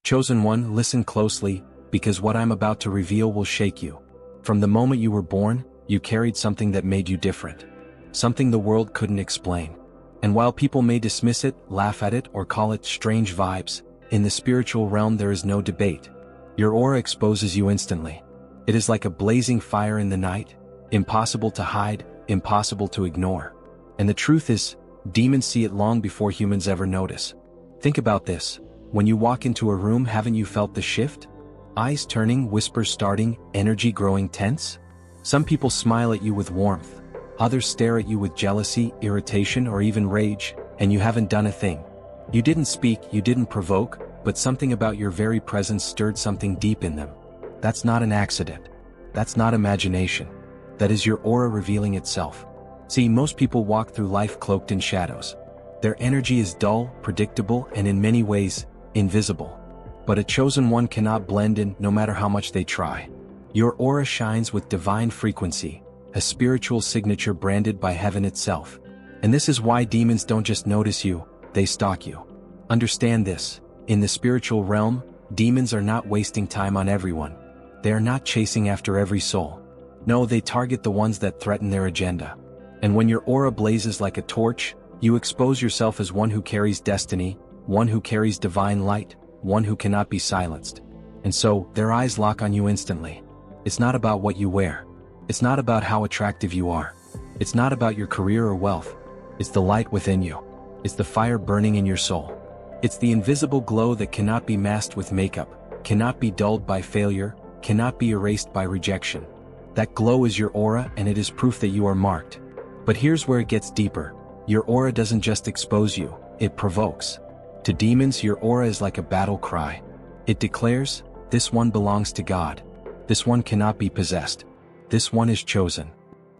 Chosen one, listen closely, because what I'm about to reveal will shake you. From the moment you were born, you carried something that made you different. Something the world couldn't explain. And while people may dismiss it, laugh at it, or call it strange vibes, in the spiritual realm there is no debate. Your aura exposes you instantly. It is like a blazing fire in the night, impossible to hide, impossible to ignore. And the truth is, demons see it long before humans ever notice. Think about this. When you walk into a room, haven't you felt the shift? Eyes turning, whispers starting, energy growing tense? Some people smile at you with warmth. Others stare at you with jealousy, irritation, or even rage, and you haven't done a thing. You didn't speak, you didn't provoke, but something about your very presence stirred something deep in them. That's not an accident. That's not imagination. That is your aura revealing itself. See, most people walk through life cloaked in shadows. Their energy is dull, predictable, and in many ways, invisible. But a chosen one cannot blend in, no matter how much they try. Your aura shines with divine frequency, a spiritual signature branded by heaven itself. And this is why demons don't just notice you, they stalk you. Understand this, in the spiritual realm, demons are not wasting time on everyone. They are not chasing after every soul. No, they target the ones that threaten their agenda. And when your aura blazes like a torch, you expose yourself as one who carries destiny, one who carries divine light, one who cannot be silenced. And so, their eyes lock on you instantly. It's not about what you wear. It's not about how attractive you are. It's not about your career or wealth. It's the light within you. It's the fire burning in your soul. It's the invisible glow that cannot be masked with makeup, cannot be dulled by failure, cannot be erased by rejection. That glow is your aura, and it is proof that you are marked. But here's where it gets deeper. Your aura doesn't just expose you, it provokes. To demons, your aura is like a battle cry. It declares, this one belongs to God. This one cannot be possessed. This one is chosen.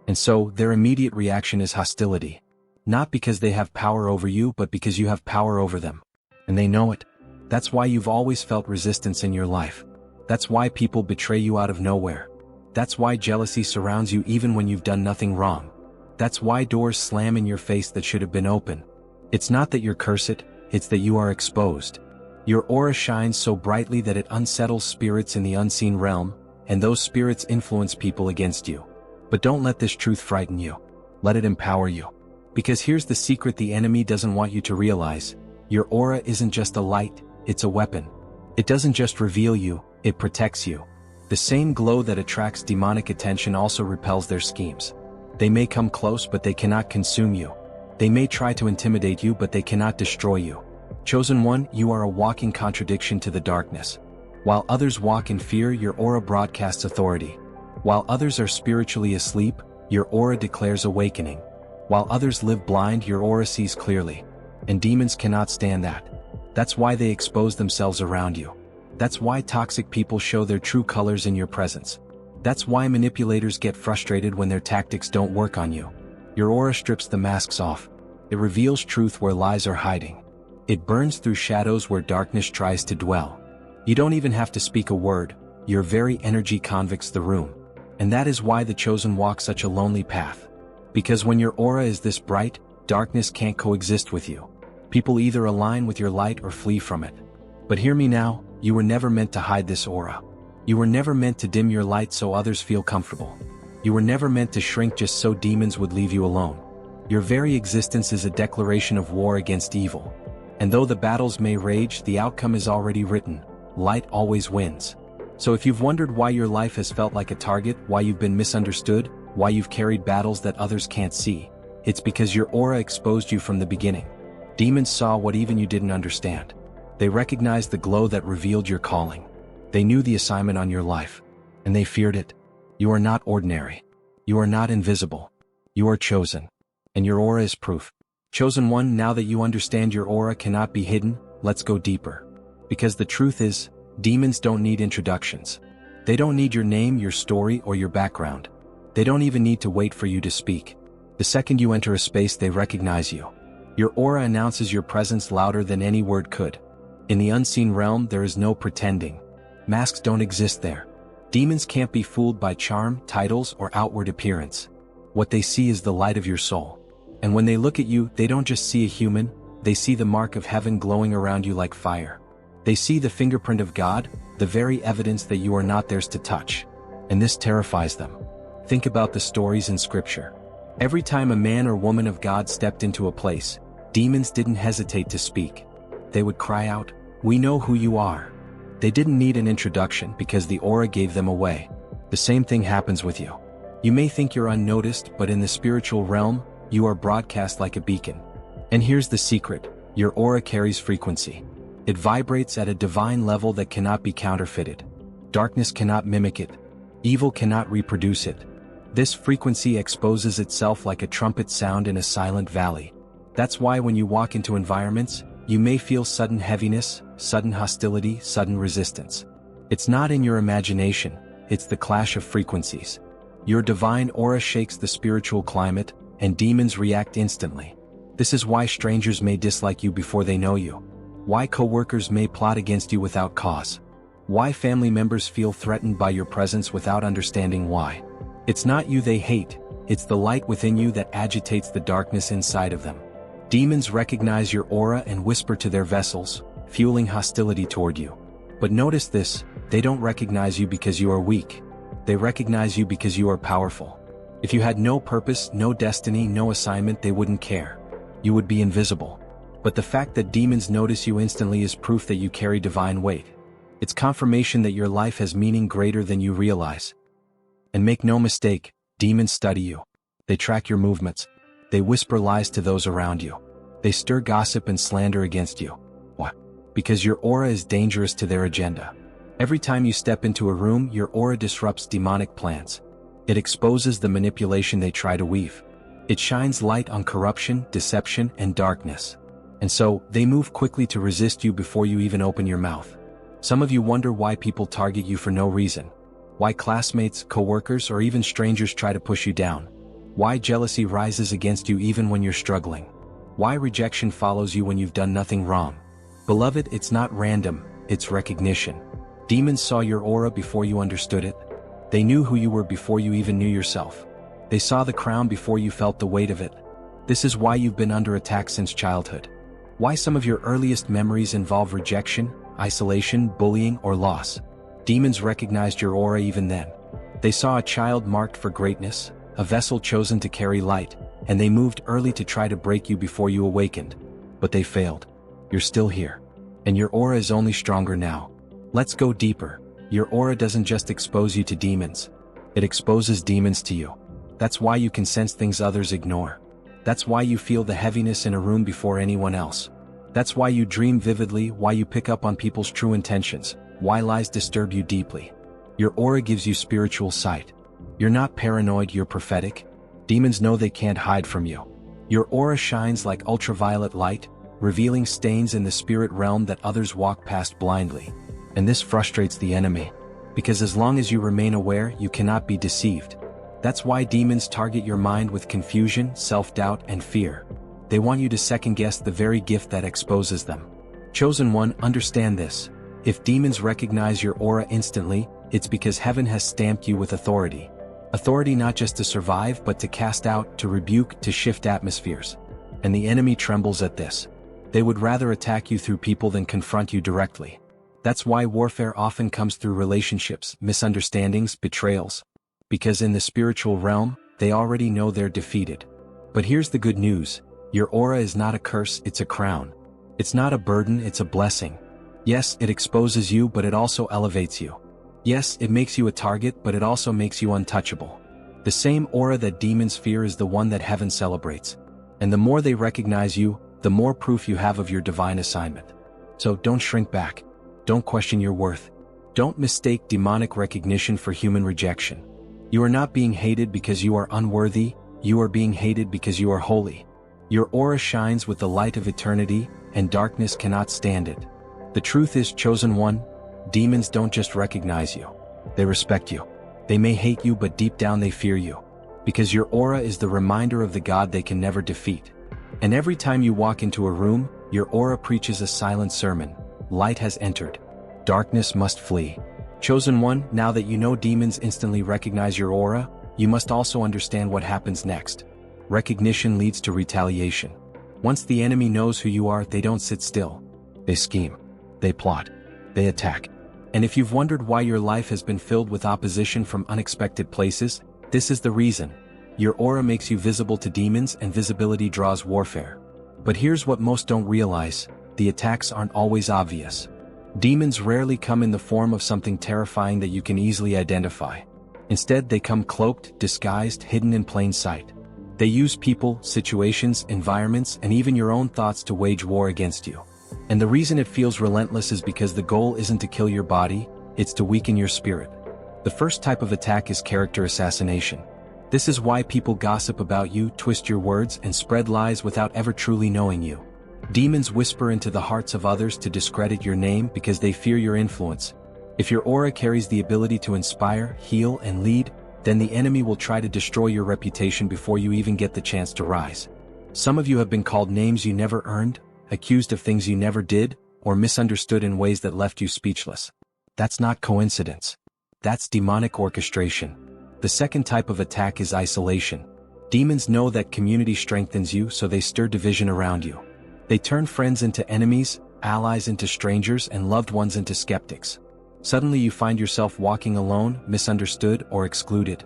And so, their immediate reaction is hostility. Not because they have power over you, but because you have power over them. And they know it. That's why you've always felt resistance in your life. That's why people betray you out of nowhere. That's why jealousy surrounds you even when you've done nothing wrong. That's why doors slam in your face that should have been open. It's not that you're cursed, it's that you are exposed. Your aura shines so brightly that it unsettles spirits in the unseen realm, and those spirits influence people against you. But don't let this truth frighten you. Let it empower you. Because here's the secret the enemy doesn't want you to realize. Your aura isn't just a light, it's a weapon. It doesn't just reveal you, it protects you. The same glow that attracts demonic attention also repels their schemes. They may come close, but they cannot consume you. They may try to intimidate you, but they cannot destroy you. Chosen one, you are a walking contradiction to the darkness. While others walk in fear, your aura broadcasts authority. While others are spiritually asleep, your aura declares awakening. While others live blind, your aura sees clearly. And demons cannot stand that. That's why they expose themselves around you. That's why toxic people show their true colors in your presence. That's why manipulators get frustrated when their tactics don't work on you. Your aura strips the masks off. It reveals truth where lies are hiding. It burns through shadows where darkness tries to dwell. You don't even have to speak a word, your very energy convicts the room. And that is why the chosen walk such a lonely path. Because when your aura is this bright, darkness can't coexist with you. People either align with your light or flee from it. But hear me now, you were never meant to hide this aura. You were never meant to dim your light so others feel comfortable. You were never meant to shrink just so demons would leave you alone. Your very existence is a declaration of war against evil. And though the battles may rage, the outcome is already written. Light always wins. So if you've wondered why your life has felt like a target, why you've been misunderstood, why you've carried battles that others can't see, it's because your aura exposed you from the beginning. Demons saw what even you didn't understand. They recognized the glow that revealed your calling. They knew the assignment on your life. And they feared it. You are not ordinary. You are not invisible. You are chosen. And your aura is proof. Chosen one, now that you understand your aura cannot be hidden, let's go deeper. Because the truth is, demons don't need introductions. They don't need your name, your story, or your background. They don't even need to wait for you to speak. The second you enter a space, they recognize you. Your aura announces your presence louder than any word could. In the unseen realm, there is no pretending. Masks don't exist there. Demons can't be fooled by charm, titles, or outward appearance. What they see is the light of your soul. And when they look at you, they don't just see a human, they see the mark of heaven glowing around you like fire. They see the fingerprint of God, the very evidence that you are not theirs to touch. And this terrifies them. Think about the stories in Scripture. Every time a man or woman of God stepped into a place, demons didn't hesitate to speak. They would cry out, "We know who you are." They didn't need an introduction because the aura gave them away. The same thing happens with you. You may think you're unnoticed, but in the spiritual realm, you are broadcast like a beacon. And here's the secret: your aura carries frequency. It vibrates at a divine level that cannot be counterfeited. Darkness cannot mimic it. Evil cannot reproduce it. This frequency exposes itself like a trumpet sound in a silent valley. That's why when you walk into environments, you may feel sudden heaviness, sudden hostility, sudden resistance. It's not in your imagination, it's the clash of frequencies. Your divine aura shakes the spiritual climate, and demons react instantly. This is why strangers may dislike you before they know you. Why coworkers may plot against you without cause. Why family members feel threatened by your presence without understanding why. It's not you they hate, it's the light within you that agitates the darkness inside of them. Demons recognize your aura and whisper to their vessels, fueling hostility toward you. But notice this, they don't recognize you because you are weak. They recognize you because you are powerful. If you had no purpose, no destiny, no assignment, they wouldn't care. You would be invisible. But the fact that demons notice you instantly is proof that you carry divine weight. It's confirmation that your life has meaning greater than you realize. And make no mistake, demons study you. They track your movements. They whisper lies to those around you. They stir gossip and slander against you. Why? Because your aura is dangerous to their agenda. Every time you step into a room, your aura disrupts demonic plans. It exposes the manipulation they try to weave. It shines light on corruption, deception, and darkness. And so, they move quickly to resist you before you even open your mouth. Some of you wonder why people target you for no reason. Why classmates, coworkers, or even strangers try to push you down. Why jealousy rises against you even when you're struggling. Why rejection follows you when you've done nothing wrong. Beloved, it's not random, it's recognition. Demons saw your aura before you understood it. They knew who you were before you even knew yourself. They saw the crown before you felt the weight of it. This is why you've been under attack since childhood. Why some of your earliest memories involve rejection, isolation, bullying, or loss. Demons recognized your aura even then. They saw a child marked for greatness, a vessel chosen to carry light, and they moved early to try to break you before you awakened. But they failed. You're still here. And your aura is only stronger now. Let's go deeper. Your aura doesn't just expose you to demons. It exposes demons to you. That's why you can sense things others ignore. That's why you feel the heaviness in a room before anyone else. That's why you dream vividly, why you pick up on people's true intentions, why lies disturb you deeply. Your aura gives you spiritual sight. You're not paranoid, you're prophetic. Demons know they can't hide from you. Your aura shines like ultraviolet light, revealing stains in the spirit realm that others walk past blindly. And this frustrates the enemy. Because as long as you remain aware, you cannot be deceived. That's why demons target your mind with confusion, self-doubt, and fear. They want you to second-guess the very gift that exposes them. Chosen one, understand this. If demons recognize your aura instantly, it's because heaven has stamped you with authority. Authority not just to survive, but to cast out, to rebuke, to shift atmospheres. And the enemy trembles at this. They would rather attack you through people than confront you directly. That's why warfare often comes through relationships, misunderstandings, betrayals. Because in the spiritual realm, they already know they're defeated. But here's the good news. Your aura is not a curse, it's a crown. It's not a burden, it's a blessing. Yes, it exposes you, but it also elevates you. Yes, it makes you a target, but it also makes you untouchable. The same aura that demons fear is the one that heaven celebrates. And the more they recognize you, the more proof you have of your divine assignment. So don't shrink back. Don't question your worth. Don't mistake demonic recognition for human rejection. You are not being hated because you are unworthy, you are being hated because you are holy. Your aura shines with the light of eternity, and darkness cannot stand it. The truth is, chosen one, demons don't just recognize you. They respect you. They may hate you, but deep down they fear you. Because your aura is the reminder of the God they can never defeat. And every time you walk into a room, your aura preaches a silent sermon. Light has entered. Darkness must flee. Chosen one, now that you know demons instantly recognize your aura, you must also understand what happens next. Recognition leads to retaliation. Once the enemy knows who you are, they don't sit still. They scheme. They plot. they attack. And if you've wondered why your life has been filled with opposition from unexpected places, this is the reason. Your aura makes you visible to demons, and visibility draws warfare. But here's what most don't realize: the attacks aren't always obvious. Demons rarely come in the form of something terrifying that you can easily identify. Instead, they come cloaked, disguised, hidden in plain sight. They use people, situations, environments, and even your own thoughts to wage war against you. And the reason it feels relentless is because the goal isn't to kill your body, it's to weaken your spirit. The first type of attack is character assassination. This is why people gossip about you, twist your words, and spread lies without ever truly knowing you. Demons whisper into the hearts of others to discredit your name because they fear your influence. If your aura carries the ability to inspire, heal, and lead, then the enemy will try to destroy your reputation before you even get the chance to rise. Some of you have been called names you never earned, accused of things you never did, or misunderstood in ways that left you speechless. That's not coincidence. That's demonic orchestration. The second type of attack is isolation. Demons know that community strengthens you, so they stir division around you. They turn friends into enemies, allies into strangers, and loved ones into skeptics. Suddenly you find yourself walking alone, misunderstood, or excluded.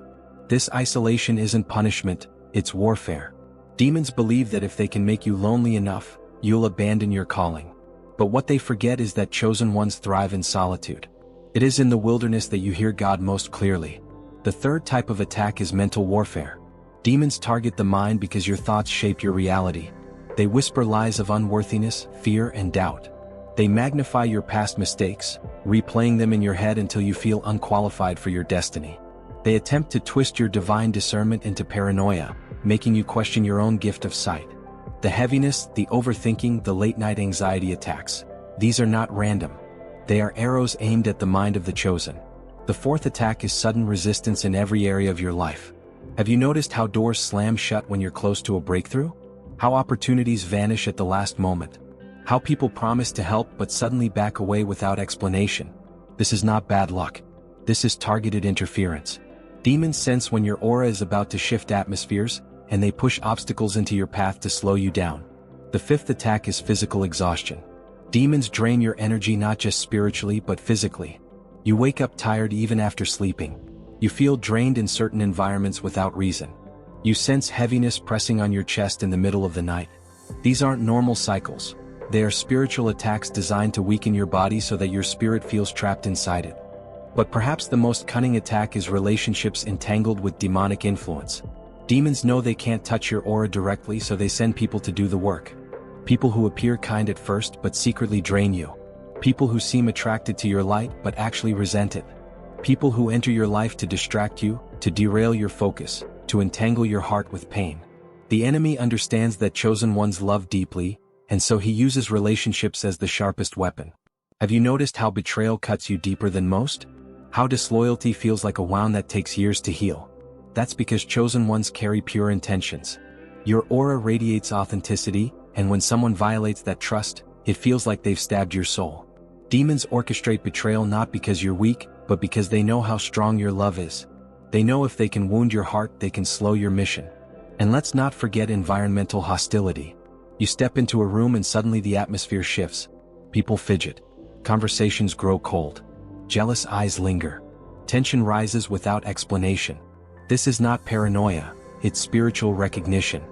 This isolation isn't punishment, it's warfare. Demons believe that if they can make you lonely enough, you'll abandon your calling. But what they forget is that chosen ones thrive in solitude. It is in the wilderness that you hear God most clearly. The third type of attack is mental warfare. Demons target the mind because your thoughts shape your reality. They whisper lies of unworthiness, fear, and doubt. They magnify your past mistakes, replaying them in your head until you feel unqualified for your destiny. They attempt to twist your divine discernment into paranoia, making you question your own gift of sight. The heaviness, the overthinking, the late-night anxiety attacks. These are not random. They are arrows aimed at the mind of the chosen. The fourth attack is sudden resistance in every area of your life. Have you noticed how doors slam shut when you're close to a breakthrough? How opportunities vanish at the last moment? How people promise to help but suddenly back away without explanation? This is not bad luck. This is targeted interference. Demons sense when your aura is about to shift atmospheres, and they push obstacles into your path to slow you down. The fifth attack is physical exhaustion. Demons drain your energy not just spiritually but physically. You wake up tired even after sleeping. You feel drained in certain environments without reason. You sense heaviness pressing on your chest in the middle of the night. These aren't normal cycles. They are spiritual attacks designed to weaken your body so that your spirit feels trapped inside it. But perhaps the most cunning attack is relationships entangled with demonic influence. Demons know they can't touch your aura directly, so they send people to do the work. People who appear kind at first but secretly drain you. People who seem attracted to your light but actually resent it. People who enter your life to distract you, to derail your focus, to entangle your heart with pain. The enemy understands that chosen ones love deeply, and so he uses relationships as the sharpest weapon. Have you noticed how betrayal cuts you deeper than most? How disloyalty feels like a wound that takes years to heal? That's because chosen ones carry pure intentions. Your aura radiates authenticity, and when someone violates that trust, it feels like they've stabbed your soul. Demons orchestrate betrayal not because you're weak, but because they know how strong your love is. They know if they can wound your heart, they can slow your mission. And let's not forget environmental hostility. You step into a room and suddenly the atmosphere shifts. People fidget. Conversations grow cold. Jealous eyes linger. Tension rises without explanation. This is not paranoia, it's spiritual recognition.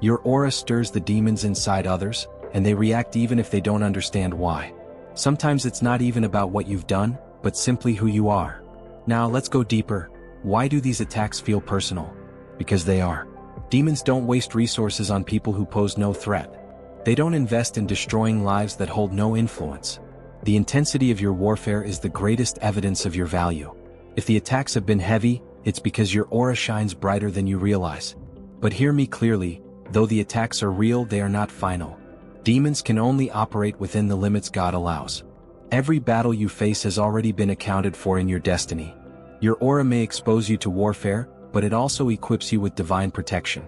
Your aura stirs the demons inside others, and they react even if they don't understand why. Sometimes it's not even about what you've done, but simply who you are. Now let's go deeper. Why do these attacks feel personal? Because they are. Demons don't waste resources on people who pose no threat. They don't invest in destroying lives that hold no influence. The intensity of your warfare is the greatest evidence of your value. If the attacks have been heavy, it's because your aura shines brighter than you realize. But hear me clearly, though the attacks are real, they are not final. Demons can only operate within the limits God allows. Every battle you face has already been accounted for in your destiny. Your aura may expose you to warfare, but it also equips you with divine protection.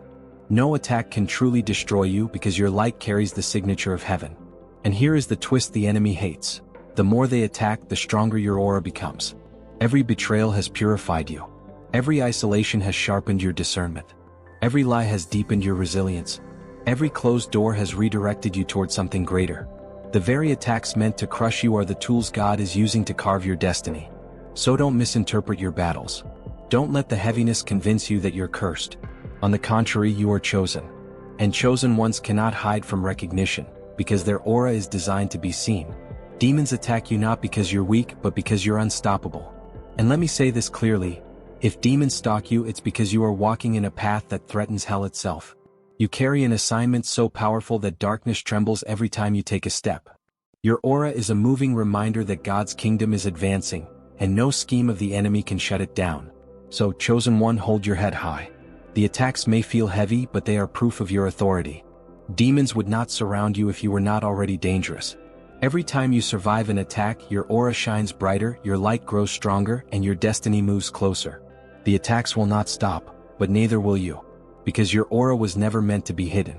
No attack can truly destroy you because your light carries the signature of heaven. And here is the twist the enemy hates. The more they attack, the stronger your aura becomes. Every betrayal has purified you. Every isolation has sharpened your discernment. Every lie has deepened your resilience. Every closed door has redirected you toward something greater. The very attacks meant to crush you are the tools God is using to carve your destiny. So don't misinterpret your battles. Don't let the heaviness convince you that you're cursed. On the contrary, you are chosen. And chosen ones cannot hide from recognition, because their aura is designed to be seen. Demons attack you not because you're weak, but because you're unstoppable. And let me say this clearly, if demons stalk you, it's because you are walking in a path that threatens hell itself. You carry an assignment so powerful that darkness trembles every time you take a step. Your aura is a moving reminder that God's kingdom is advancing, and no scheme of the enemy can shut it down. So, chosen one, hold your head high. The attacks may feel heavy, but they are proof of your authority. Demons would not surround you if you were not already dangerous. Every time you survive an attack, your aura shines brighter, your light grows stronger, and your destiny moves closer. The attacks will not stop, but neither will you. Because your aura was never meant to be hidden.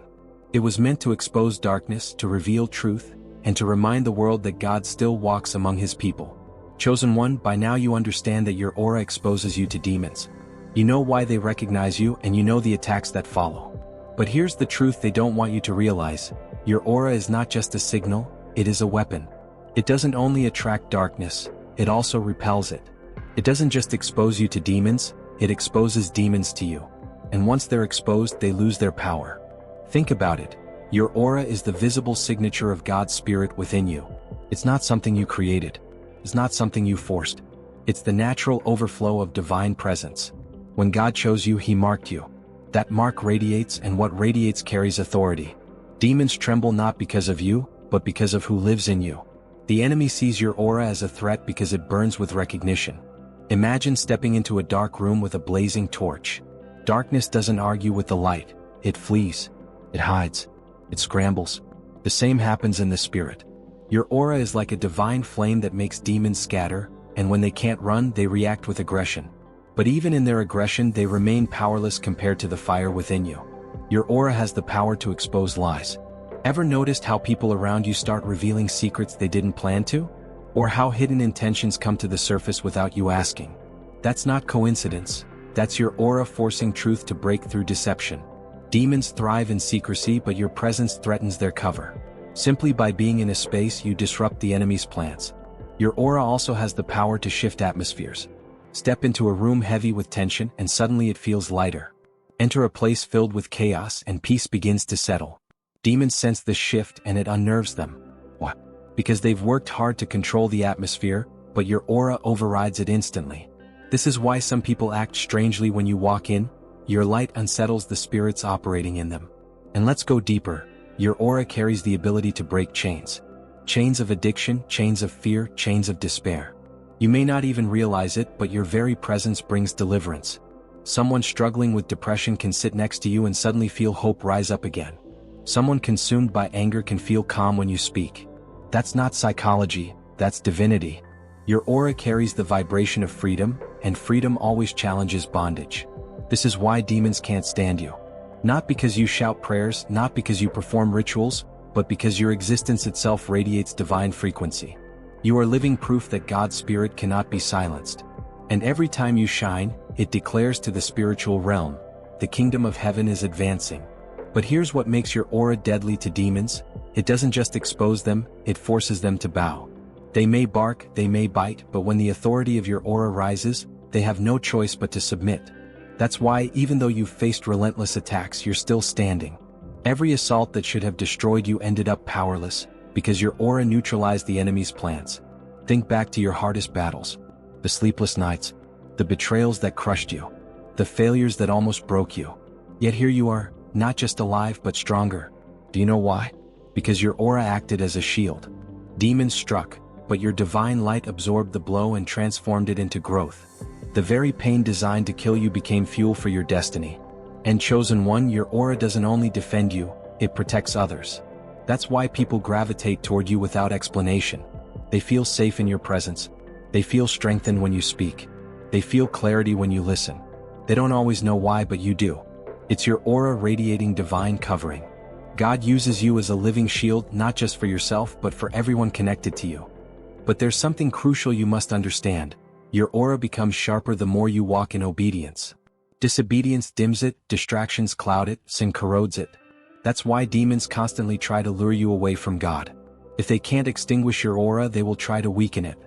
It was meant to expose darkness, to reveal truth, and to remind the world that God still walks among his people. Chosen one, by now you understand that your aura exposes you to demons. You know why they recognize you, and you know the attacks that follow. But here's the truth they don't want you to realize. Your aura is not just a signal, it is a weapon. It doesn't only attract darkness, it also repels it. It doesn't just expose you to demons, it exposes demons to you. And once they're exposed, they lose their power. Think about it. Your aura is the visible signature of God's Spirit within you. It's not something you created. It's not something you forced. It's the natural overflow of divine presence. When God chose you, he marked you. That mark radiates, and what radiates carries authority. Demons tremble not because of you, but because of who lives in you. The enemy sees your aura as a threat because it burns with recognition. Imagine stepping into a dark room with a blazing torch. Darkness doesn't argue with the light, it flees, it hides, it scrambles. The same happens in the spirit. Your aura is like a divine flame that makes demons scatter, and when they can't run, they react with aggression. But even in their aggression, they remain powerless compared to the fire within you. Your aura has the power to expose lies. Ever noticed how people around you start revealing secrets they didn't plan to? Or how hidden intentions come to the surface without you asking? That's not coincidence. That's your aura forcing truth to break through deception. Demons thrive in secrecy, but your presence threatens their cover. Simply by being in a space, you disrupt the enemy's plans. Your aura also has the power to shift atmospheres. Step into a room heavy with tension, and suddenly it feels lighter. Enter a place filled with chaos, and peace begins to settle. Demons sense this shift, and it unnerves them. Why? Because they've worked hard to control the atmosphere, but your aura overrides it instantly. This is why some people act strangely when you walk in. Your light unsettles the spirits operating in them. And let's go deeper. Your aura carries the ability to break chains. Chains of addiction, chains of fear, chains of despair. You may not even realize it, but your very presence brings deliverance. Someone struggling with depression can sit next to you and suddenly feel hope rise up again. Someone consumed by anger can feel calm when you speak. That's not psychology, that's divinity. Your aura carries the vibration of freedom, and freedom always challenges bondage. This is why demons can't stand you. Not because you shout prayers, not because you perform rituals, but because your existence itself radiates divine frequency. You are living proof that God's Spirit cannot be silenced. And every time you shine, it declares to the spiritual realm, the kingdom of heaven is advancing. But here's what makes your aura deadly to demons. It doesn't just expose them, it forces them to bow. They may bark, they may bite, but when the authority of your aura rises, they have no choice but to submit. That's why, even though you've faced relentless attacks, you're still standing. Every assault that should have destroyed you ended up powerless, because your aura neutralized the enemy's plans. Think back to your hardest battles. The sleepless nights. The betrayals that crushed you. The failures that almost broke you. Yet here you are, not just alive but stronger. Do you know why? Because your aura acted as a shield. Demons struck, but your divine light absorbed the blow and transformed it into growth. The very pain designed to kill you became fuel for your destiny. And chosen one, your aura doesn't only defend you, it protects others. That's why people gravitate toward you without explanation. They feel safe in your presence. They feel strengthened when you speak. They feel clarity when you listen. They don't always know why, but you do. It's your aura radiating divine covering. God uses you as a living shield, not just for yourself, but for everyone connected to you. But there's something crucial you must understand. Your aura becomes sharper the more you walk in obedience. Disobedience dims it, distractions cloud it, sin corrodes it. That's why demons constantly try to lure you away from God. If they can't extinguish your aura, they will try to weaken it.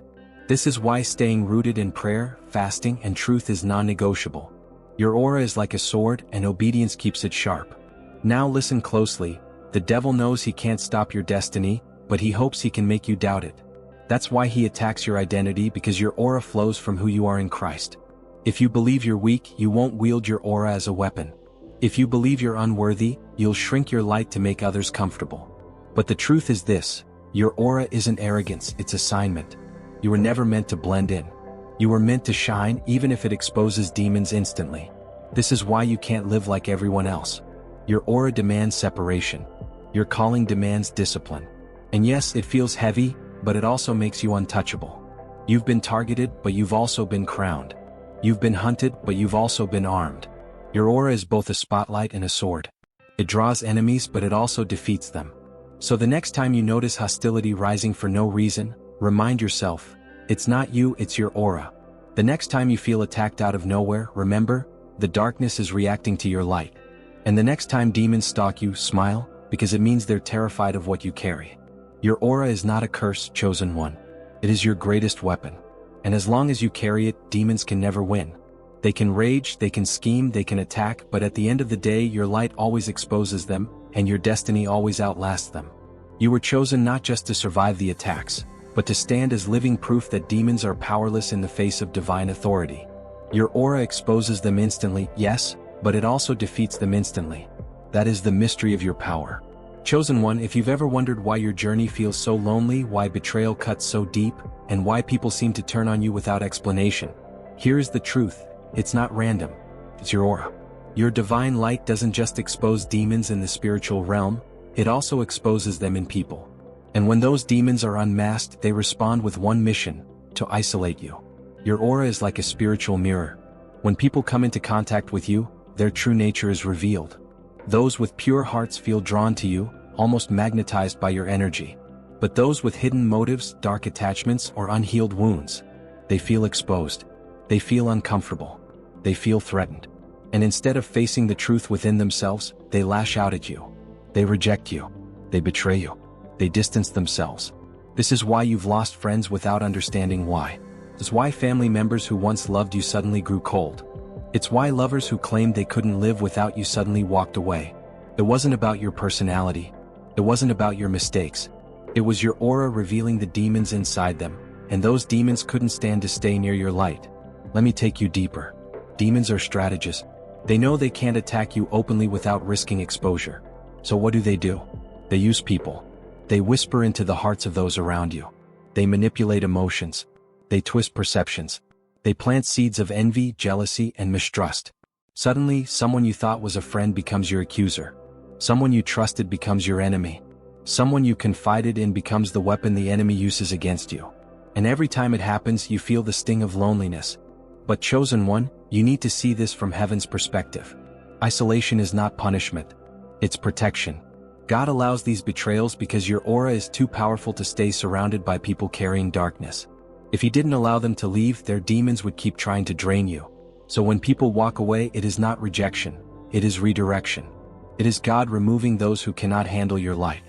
This is why staying rooted in prayer, fasting, and truth is non-negotiable. Your aura is like a sword, and obedience keeps it sharp. Now listen closely. The devil knows he can't stop your destiny, but he hopes he can make you doubt it. That's why he attacks your identity, because your aura flows from who you are in Christ. If you believe you're weak, you won't wield your aura as a weapon. If you believe you're unworthy, you'll shrink your light to make others comfortable. But the truth is this: your aura isn't arrogance, it's assignment. You were never meant to blend in. You were meant to shine, even if it exposes demons instantly. This is why you can't live like everyone else. Your aura demands separation. Your calling demands discipline. And yes, it feels heavy, but it also makes you untouchable. You've been targeted, but you've also been crowned. You've been hunted, but you've also been armed. Your aura is both a spotlight and a sword. It draws enemies, but it also defeats them. So the next time you notice hostility rising for no reason, remind yourself, it's not you, it's your aura. The next time you feel attacked out of nowhere, remember, the darkness is reacting to your light. And the next time demons stalk you, smile, because it means they're terrified of what you carry. Your aura is not a curse, chosen one. It is your greatest weapon. And as long as you carry it, demons can never win. They can rage, they can scheme, they can attack, but at the end of the day, your light always exposes them, and your destiny always outlasts them. You were chosen not just to survive the attacks, but to stand as living proof that demons are powerless in the face of divine authority. Your aura exposes them instantly, yes, but it also defeats them instantly. That is the mystery of your power. Chosen one, if you've ever wondered why your journey feels so lonely, why betrayal cuts so deep, and why people seem to turn on you without explanation, here is the truth: it's not random, it's your aura. Your divine light doesn't just expose demons in the spiritual realm, it also exposes them in people. And when those demons are unmasked, they respond with one mission: to isolate you. Your aura is like a spiritual mirror. When people come into contact with you, their true nature is revealed. Those with pure hearts feel drawn to you, almost magnetized by your energy. But those with hidden motives, dark attachments, or unhealed wounds, they feel exposed. They feel uncomfortable. They feel threatened. And instead of facing the truth within themselves, they lash out at you. They reject you. They betray you. They distance themselves. This is why you've lost friends without understanding why. It's why family members who once loved you suddenly grew cold. It's why lovers who claimed they couldn't live without you suddenly walked away. It wasn't about your personality. It wasn't about your mistakes. It was your aura revealing the demons inside them, and those demons couldn't stand to stay near your light. Let me take you deeper. Demons are strategists. They know they can't attack you openly without risking exposure. So what do? They use people. They whisper into the hearts of those around you. They manipulate emotions. They twist perceptions. They plant seeds of envy, jealousy, and mistrust. Suddenly, someone you thought was a friend becomes your accuser. Someone you trusted becomes your enemy. Someone you confided in becomes the weapon the enemy uses against you. And every time it happens, you feel the sting of loneliness. But chosen one, you need to see this from heaven's perspective. Isolation is not punishment. It's protection. God allows these betrayals because your aura is too powerful to stay surrounded by people carrying darkness. If he didn't allow them to leave, their demons would keep trying to drain you. So when people walk away, it is not rejection, it is redirection. It is God removing those who cannot handle your light.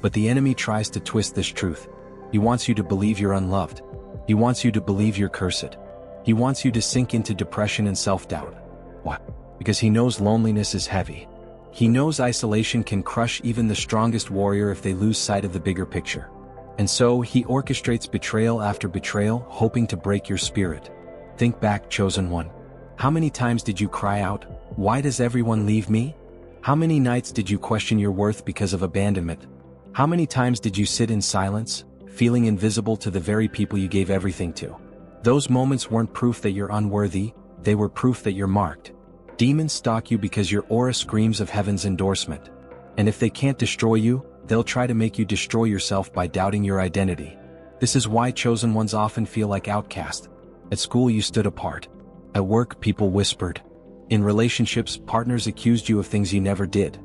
But the enemy tries to twist this truth. He wants you to believe you're unloved. He wants you to believe you're cursed. He wants you to sink into depression and self-doubt. Why? Because he knows loneliness is heavy. He knows isolation can crush even the strongest warrior if they lose sight of the bigger picture. And so, he orchestrates betrayal after betrayal, hoping to break your spirit. Think back, chosen one. How many times did you cry out, "Why does everyone leave me?" How many nights did you question your worth because of abandonment? How many times did you sit in silence, feeling invisible to the very people you gave everything to? Those moments weren't proof that you're unworthy, they were proof that you're marked. Demons stalk you because your aura screams of heaven's endorsement. And if they can't destroy you, they'll try to make you destroy yourself by doubting your identity. This is why chosen ones often feel like outcasts. At school you stood apart. At work people whispered. In relationships, partners accused you of things you never did.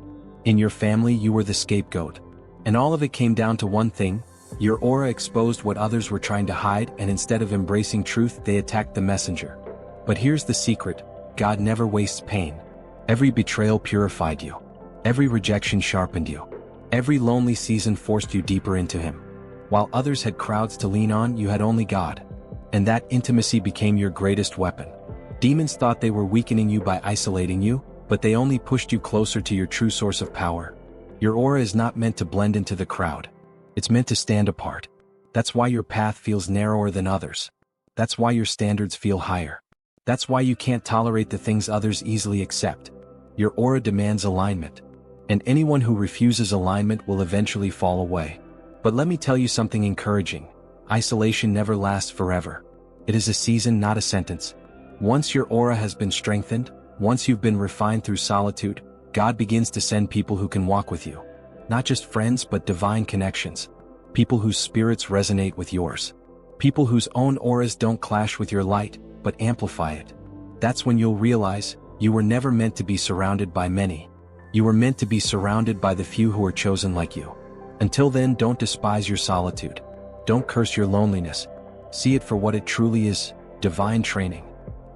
In your family you were the scapegoat. And all of it came down to one thing: your aura exposed what others were trying to hide, and instead of embracing truth, they attacked the messenger. But here's the secret: God never wastes pain. Every betrayal purified you. Every rejection sharpened you. Every lonely season forced you deeper into him. While others had crowds to lean on, you had only God. And that intimacy became your greatest weapon. Demons thought they were weakening you by isolating you, but they only pushed you closer to your true source of power. Your aura is not meant to blend into the crowd. It's meant to stand apart. That's why your path feels narrower than others. That's why your standards feel higher. That's why you can't tolerate the things others easily accept. Your aura demands alignment. And anyone who refuses alignment will eventually fall away. But let me tell you something encouraging. Isolation never lasts forever. It is a season, not a sentence. Once your aura has been strengthened, once you've been refined through solitude, God begins to send people who can walk with you. Not just friends, but divine connections. People whose spirits resonate with yours. People whose own auras don't clash with your light, but amplify it. That's when you'll realize, you were never meant to be surrounded by many. You were meant to be surrounded by the few who are chosen like you. Until then, don't despise your solitude. Don't curse your loneliness. See it for what it truly is, divine training.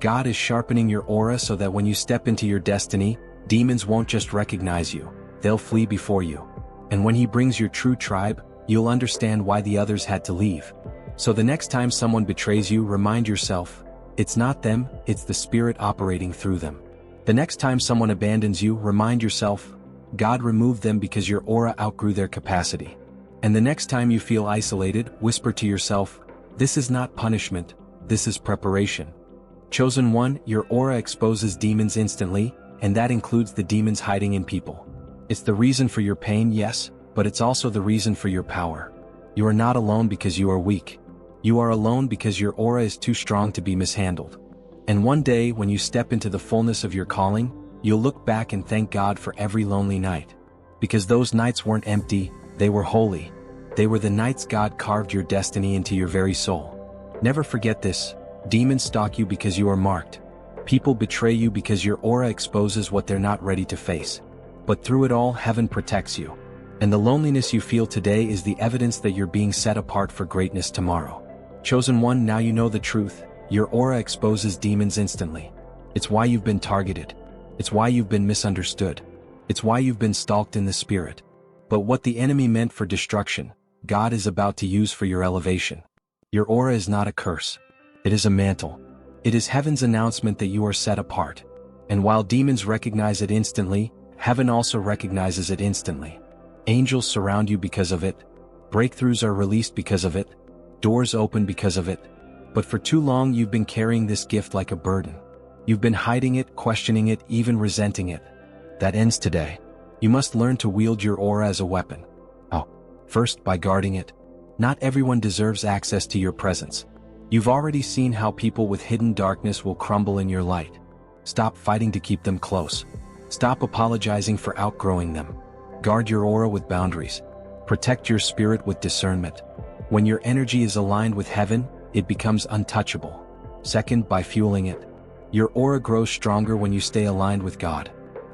God is sharpening your aura so that when you step into your destiny, demons won't just recognize you, they'll flee before you. And when He brings your true tribe, you'll understand why the others had to leave. So the next time someone betrays you, remind yourself, it's not them, it's the Spirit operating through them. The next time someone abandons you, remind yourself, God removed them because your aura outgrew their capacity. And the next time you feel isolated, whisper to yourself, this is not punishment, this is preparation. Chosen one, your aura exposes demons instantly, and that includes the demons hiding in people. It's the reason for your pain, yes, but it's also the reason for your power. You are not alone because you are weak. You are alone because your aura is too strong to be mishandled. And one day, when you step into the fullness of your calling, you'll look back and thank God for every lonely night. Because those nights weren't empty, they were holy. They were the nights God carved your destiny into your very soul. Never forget this. Demons stalk you because you are marked. People betray you because your aura exposes what they're not ready to face. But through it all, heaven protects you. And the loneliness you feel today is the evidence that you're being set apart for greatness tomorrow. Chosen one, now you know the truth. Your aura exposes demons instantly. It's why you've been targeted. It's why you've been misunderstood. It's why you've been stalked in the spirit. But what the enemy meant for destruction, God is about to use for your elevation. Your aura is not a curse. It is a mantle. It is heaven's announcement that you are set apart. And while demons recognize it instantly, heaven also recognizes it instantly. Angels surround you because of it. Breakthroughs are released because of it. Doors open because of it. But for too long you've been carrying this gift like a burden. You've been hiding it, questioning it, even resenting it. That ends today. You must learn to wield your aura as a weapon. First, by guarding it. Not everyone deserves access to your presence. You've already seen how people with hidden darkness will crumble in your light. Stop fighting to keep them close. Stop apologizing for outgrowing them. Guard your aura with boundaries. Protect your spirit with discernment. When your energy is aligned with heaven, it becomes untouchable. Second, by fueling it. Your aura grows stronger when you stay aligned with God.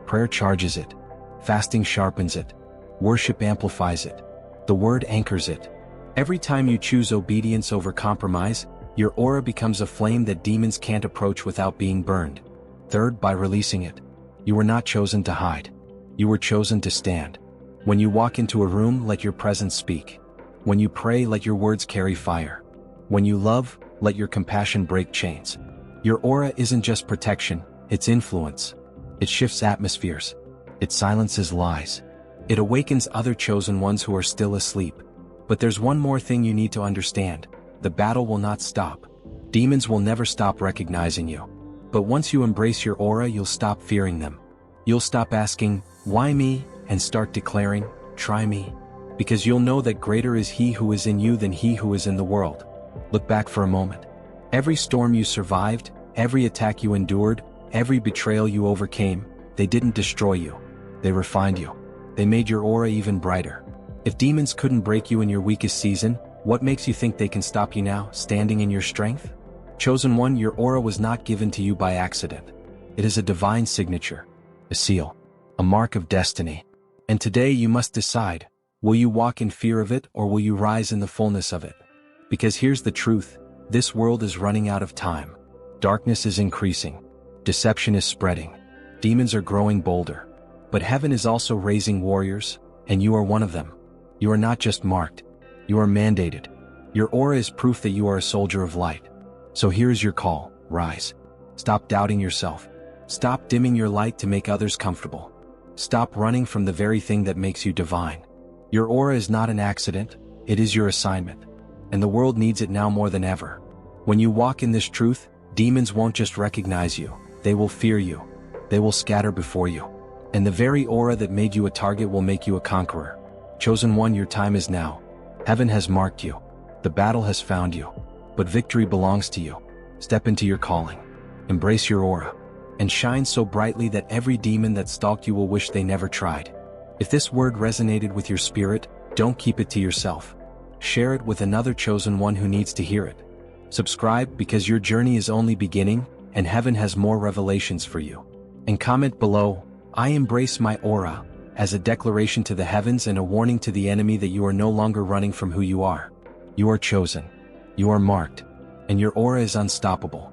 Prayer charges it. Fasting sharpens it. Worship amplifies it. The Word anchors it. Every time you choose obedience over compromise, your aura becomes a flame that demons can't approach without being burned. Third, by releasing it. You were not chosen to hide. You were chosen to stand. When you walk into a room, let your presence speak. When you pray, let your words carry fire. When you love, let your compassion break chains. Your aura isn't just protection, it's influence. It shifts atmospheres. It silences lies. It awakens other chosen ones who are still asleep. But there's one more thing you need to understand. The battle will not stop. Demons will never stop recognizing you. But once you embrace your aura, you'll stop fearing them. You'll stop asking, why me, and start declaring, try me. Because you'll know that greater is He who is in you than he who is in the world. Look back for a moment. Every storm you survived, every attack you endured, every betrayal you overcame, they didn't destroy you. They refined you. They made your aura even brighter. If demons couldn't break you in your weakest season, what makes you think they can stop you now, standing in your strength? Chosen one, your aura was not given to you by accident. It is a divine signature, a seal, a mark of destiny. And today you must decide, will you walk in fear of it or will you rise in the fullness of it? Because here's the truth, this world is running out of time. Darkness is increasing. Deception is spreading. Demons are growing bolder. But heaven is also raising warriors, and you are one of them. You are not just marked. You are mandated. Your aura is proof that you are a soldier of light. So here is your call: rise. Stop doubting yourself. Stop dimming your light to make others comfortable. Stop running from the very thing that makes you divine. Your aura is not an accident, it is your assignment. And the world needs it now more than ever. When you walk in this truth, demons won't just recognize you, they will fear you. They will scatter before you. And the very aura that made you a target will make you a conqueror. Chosen one, your time is now. Heaven has marked you. The battle has found you. But victory belongs to you. Step into your calling. Embrace your aura. And shine so brightly that every demon that stalked you will wish they never tried. If this word resonated with your spirit, don't keep it to yourself. Share it with another chosen one who needs to hear it. Subscribe because your journey is only beginning, and heaven has more revelations for you. And comment below, "I embrace my aura," as a declaration to the heavens and a warning to the enemy that you are no longer running from who you are. You are chosen. You are marked. And your aura is unstoppable.